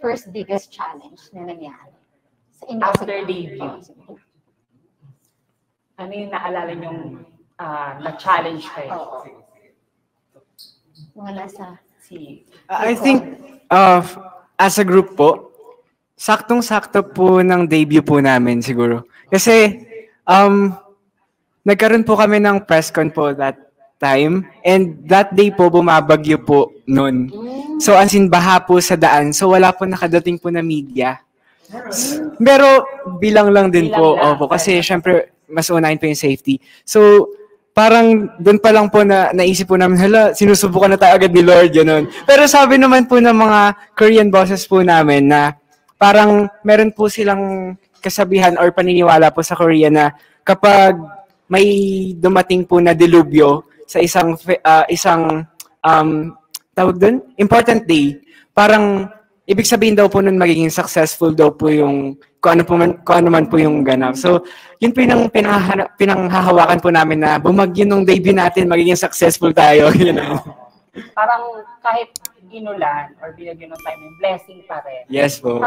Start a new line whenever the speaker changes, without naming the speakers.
first biggest challenge na nangyari?
After debut. Ano yung naalala niyong na-challenge kayo?
Mga nasa...
I think, as a group po, saktong-sakto po ng debut po namin siguro. Kasi, nagkaroon po kami ng press con po that time. And that day po, bumabagyo po noon. So, as in, baha po sa daan. So, wala po nakadating po na media. Pero, bilang lang din po. Opo, kasi, syempre, mas unahin po yung safety. So, parang doon pa lang po na naisip po namin, hala, sinusubukan na tayo agad ni Lord, yun. Pero sabi naman po ng mga Korean bosses po namin na parang meron po silang kasabihan or paniniwala po sa Korea na kapag may dumating po na dilubyo sa isang tawag doon, important day, parang ibig sabihin daw po nun magiging successful daw po yung kung ano man po yung ganap. So, yun po yung pinanghahawakan po namin na bumagyo nung debut natin, magiging successful tayo. You know?
Parang kahit inulan or binagyo ng time, blessing pa rin.
Yes po.